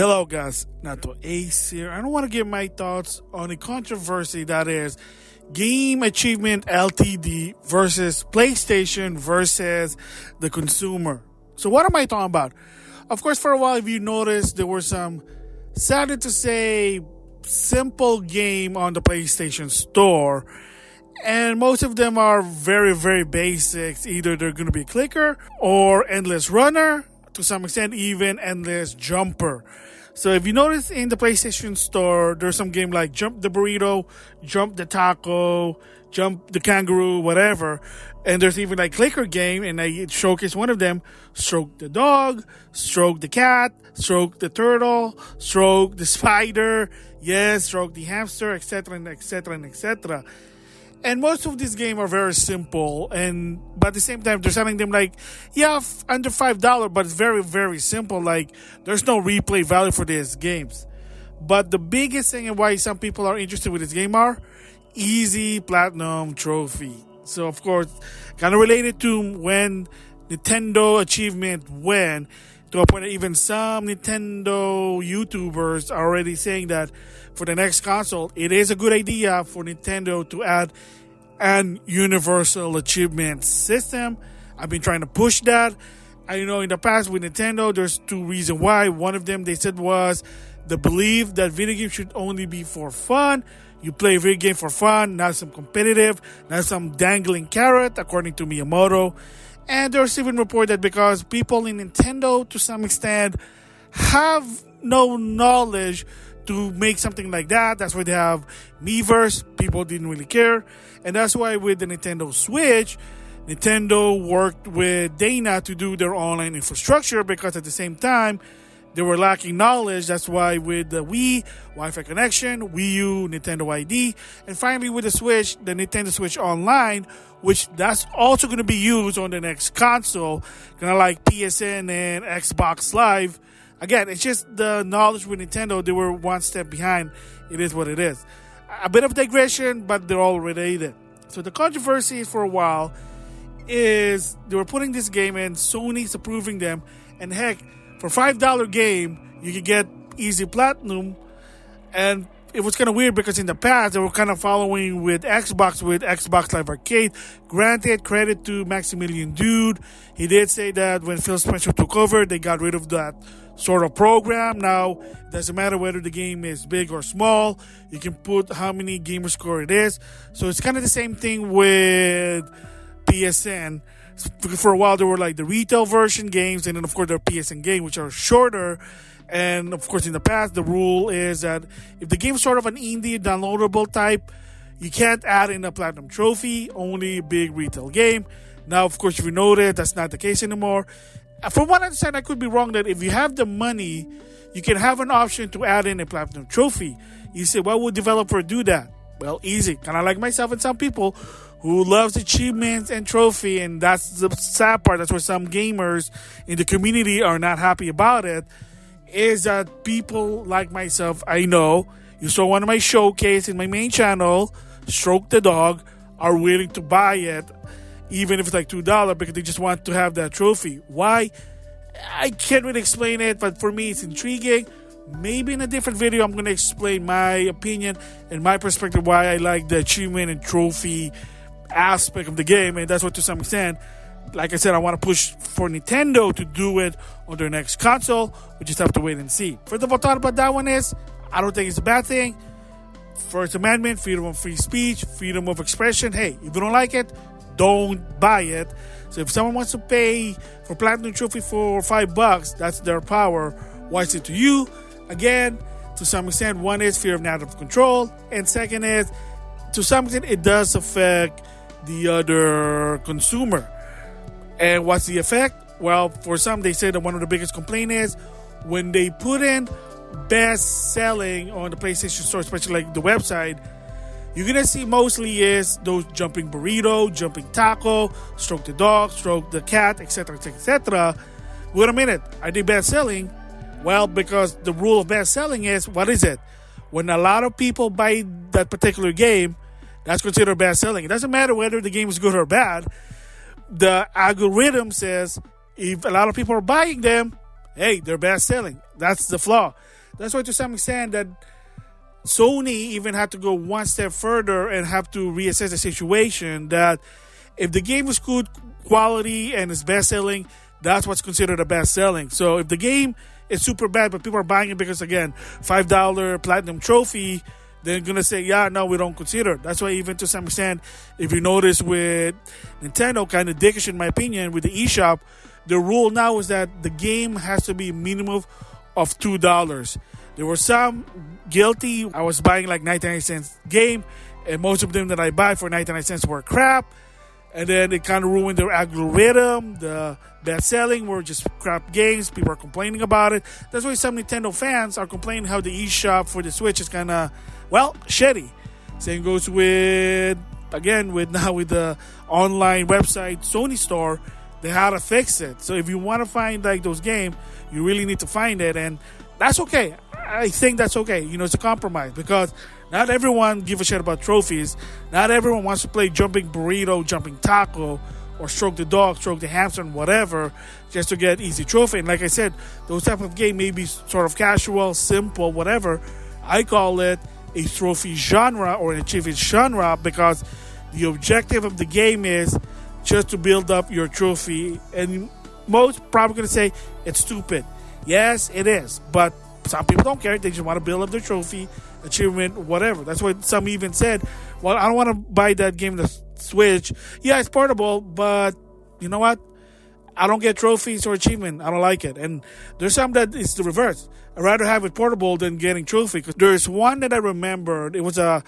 Hello guys, NautoAis here. I don't want to give my thoughts on a controversy that is Game Achievement Ltd versus PlayStation versus the consumer. So what am I talking about? Of course, for a while, if you noticed, there were some, sadly to say, simple game on the PlayStation Store. And most of them are very, very basics. Either they're going to be clicker or endless runner, to some extent even endless jumper. So if you notice in the PlayStation Store, there's some game like Jump the Burrito, Jump the Taco, Jump the Kangaroo, whatever. And there's even like clicker game, and I showcase one of them: Stroke the Dog, Stroke the Cat, Stroke the Turtle, Stroke the Spider, yes, Stroke the Hamster, etc. and etc. and etc. And most of these games are very simple, but at the same time, they're selling them like, under $5, but it's very, very simple. Like, there's no replay value for these games. But the biggest thing and why some people are interested with this game are easy platinum trophy. So, of course, kind of related to when Nintendo Achievement went, to a point that even some Nintendo YouTubers are already saying that for the next console, it is a good idea for Nintendo to add an universal achievement system. I've been trying to push that. I know in the past with Nintendo, there's two reasons why. One of them they said was the belief that video games should only be for fun. You play a video game for fun, not some competitive, not some dangling carrot, according to Miyamoto. And there's even report that because people in Nintendo, to some extent, have no knowledge to make something like that. That's why they have Miiverse. People didn't really care. And that's why with the Nintendo Switch, Nintendo worked with Dana to do their online infrastructure, because at the same time, they were lacking knowledge. That's why with the Wii, Wi-Fi connection, Wii U, Nintendo ID, and finally with the Switch, the Nintendo Switch Online, which that's also going to be used on the next console, kind of like PSN and Xbox Live. Again, it's just the knowledge with Nintendo, they were one step behind. It is what it is. A bit of digression, but they're all related. So the controversy for a while is they were putting this game in, Sony's approving them, and heck, for $5 game, you could get easy platinum. And it was kind of weird because in the past, they were kind of following with Xbox Live Arcade. Granted, credit to Maximilian Dude. He did say that when Phil Spencer took over, they got rid of that sort of program. Now, it doesn't matter whether the game is big or small. You can put how many gamer score it is. So it's kind of the same thing with PSN. For a while, there were like the retail version games, and then of course there are PSN games, which are shorter. And of course, in the past, the rule is that if the game's sort of an indie downloadable type, you can't add in a platinum trophy, only big retail game. Now, of course, if you notice, that's not the case anymore. From what I understand, I could be wrong, that if you have the money, you can have an option to add in a platinum trophy. You say, why would developer do that? Well, easy. Kind of like myself and some people who loves achievements and trophy, and that's the sad part. That's where some gamers in the community are not happy about it, is that people like myself, I know, you saw one of my showcase in my main channel, Stroke the Dog, are willing to buy it, even if it's like $2, because they just want to have that trophy. Why? I can't really explain it, but for me, it's intriguing. Maybe in a different video, I'm going to explain my opinion and my perspective why I like the achievement and trophy aspect of the game. And that's what, to some extent, like I said, I want to push for Nintendo to do it on their next console. We just have to wait and see. First of all, thought about that one is, I don't think it's a bad thing. First Amendment, freedom of free speech, freedom of expression. Hey, if you don't like it, don't buy it. So if someone wants to pay for Platinum Trophy for $5, that's their power. Watch it to you. Again, to some extent, one is fear of not of control, and second is, to some extent, it does affect the other consumer. And what's the effect? Well, for some, they say that one of the biggest complaints is when they put in best selling on the PlayStation Store, especially like the website, you're going to see mostly is those jumping burrito, jumping taco, stroke the dog, stroke the cat, etc., etc. Wait a minute, are they best selling? Well, because the rule of best selling is, what is it? When a lot of people buy that particular game, that's considered best selling. It doesn't matter whether the game is good or bad. The algorithm says if a lot of people are buying them, hey, they're best selling. That's the flaw. That's why to some extent that Sony even had to go one step further and have to reassess the situation that if the game is good quality and is best selling, that's what's considered a best selling. So if the game is super bad but people are buying it because again $5 platinum trophy, they're gonna say, yeah, no, we don't consider it. That's why even to some extent, if you notice with Nintendo, kind of dickish in my opinion, with the eShop, the rule now is that the game has to be a minimum of $2. There were some guilty. I was buying like 99-cent game, and most of them that I buy for 99 cents were crap. And then it kind of ruined their algorithm. The best selling were just crap games. People are complaining about it. That's why some Nintendo fans are complaining how the eShop for the Switch is kind of, well, shitty. Same goes with the online website Sony store. They had to fix it. So if you want to find like those games, you really need to find it, and that's okay. I think that's okay. It's a compromise because not everyone give a shit about trophies. Not everyone wants to play jumping burrito, jumping taco, or stroke the dog, stroke the hamster, and whatever, just to get easy trophy. And like I said, those type of game may be sort of casual, simple, whatever. I call it a trophy genre or an achievement genre because the objective of the game is just to build up your trophy. And most probably going to say it's stupid. Yes, it is. But some people don't care. They just want to build up their trophy, achievement, whatever. That's why some even said, well, I don't want to buy that game on the Switch. Yeah, it's portable, but you know what? I don't get trophies or achievement. I don't like it. And there's some that is the reverse. I'd rather have it portable than getting trophy. Because there's one that I remembered. It was an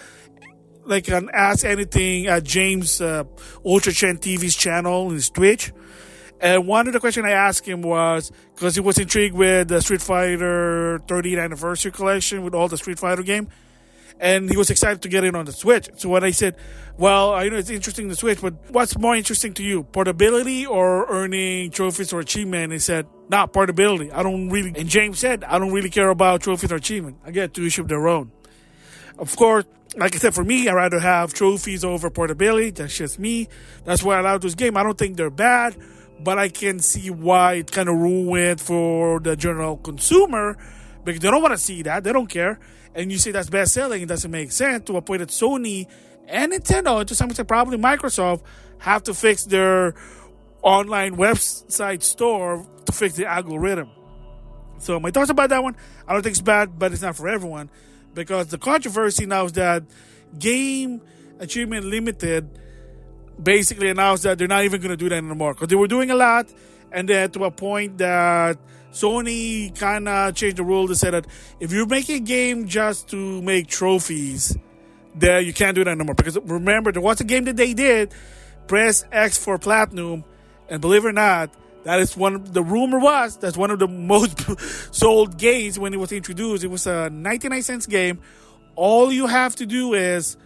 Ask Anything at James Ultra Chen TV's channel in his Twitch. And one of the questions I asked him was, because he was intrigued with the Street Fighter 30th Anniversary Collection with all the Street Fighter game. And he was excited to get it on the Switch. So when I said, well, I know it's interesting the Switch, but what's more interesting to you? Portability or earning trophies or achievement? He said, portability. And James said, I don't really care about trophies or achievement. I get to each of their own. Of course, like I said, for me, I'd rather have trophies over portability. That's just me. That's why I love this game. I don't think they're bad, but I can see why it kind of ruined for the general consumer because they don't want to see that. They don't care. And you say that's best selling, it doesn't make sense to a point that Sony and Nintendo, and to some extent probably Microsoft, have to fix their online website store to fix the algorithm. So my thoughts about that one, I don't think it's bad, but it's not for everyone. Because the controversy now is that Game Achievements Ltd. Basically announced that they're not even going to do that anymore. Because they were doing a lot, and then to a point that Sony kind of changed the rule to say that if you're making a game just to make trophies, then you can't do that anymore. Because remember, there was a game that they did, press X for Platinum, and believe it or not, that is the rumor was that's one of the most sold games when it was introduced. It was a 99-cent game. All you have to do is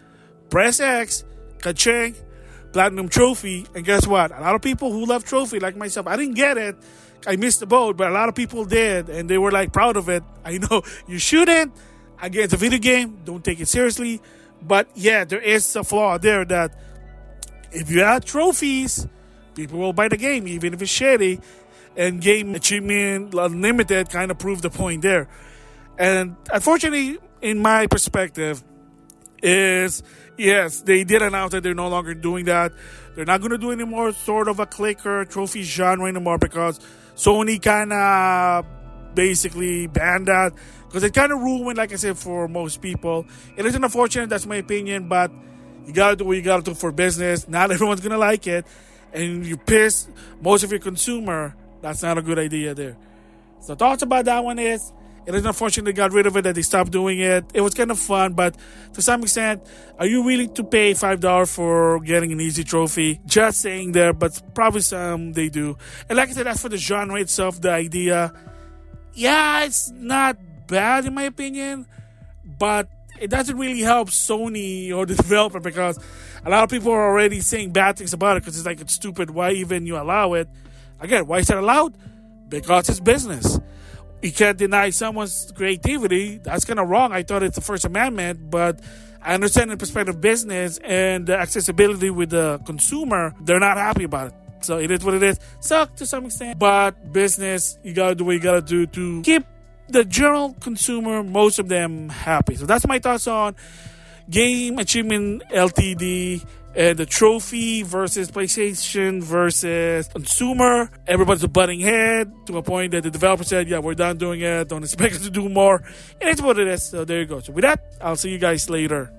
press X, ka-ching, Platinum trophy, and guess what? A lot of people who love trophy, like myself, I didn't get it. I missed the boat, but a lot of people did, and they were like proud of it. I know you shouldn't. Again, it's a video game. Don't take it seriously. But yeah, there is a flaw there that if you add trophies, people will buy the game, even if it's shitty. And Game Achievement Unlimited kind of proved the point there. And unfortunately, in my perspective, is yes, they did announce that they're no longer doing that. They're not going to do any more sort of a clicker trophy genre anymore because Sony kind of basically banned that because it kind of ruined, like I said, for most people. It is unfortunate, that's my opinion, but you got to do what you got to do for business. Not everyone's going to like it. And you piss most of your consumer, that's not a good idea there. So thoughts about that one is, it is unfortunate they got rid of it, that they stopped doing it. It was kind of fun, but to some extent, are you willing to pay $5 for getting an easy trophy? Just saying there, but probably some they do. And like I said, as for the genre itself, the idea, yeah, it's not bad in my opinion, but it doesn't really help Sony or the developer because a lot of people are already saying bad things about it because it's like, it's stupid. Why even you allow it? Again, why is that allowed? Because it's business. You can't deny someone's creativity. That's kind of wrong. I thought it's the First Amendment, but I understand the perspective of business and the accessibility with the consumer. They're not happy about it. So it is what it is. Suck to some extent. But business, you got to do what you got to do to keep the general consumer, most of them happy. So that's my thoughts on Game Achievement Ltd. And the trophy versus PlayStation versus consumer. Everybody's butting head to a point that the developer said, yeah, we're done doing it. Don't expect us to do more. And it's what it is. So there you go. So with that, I'll see you guys later.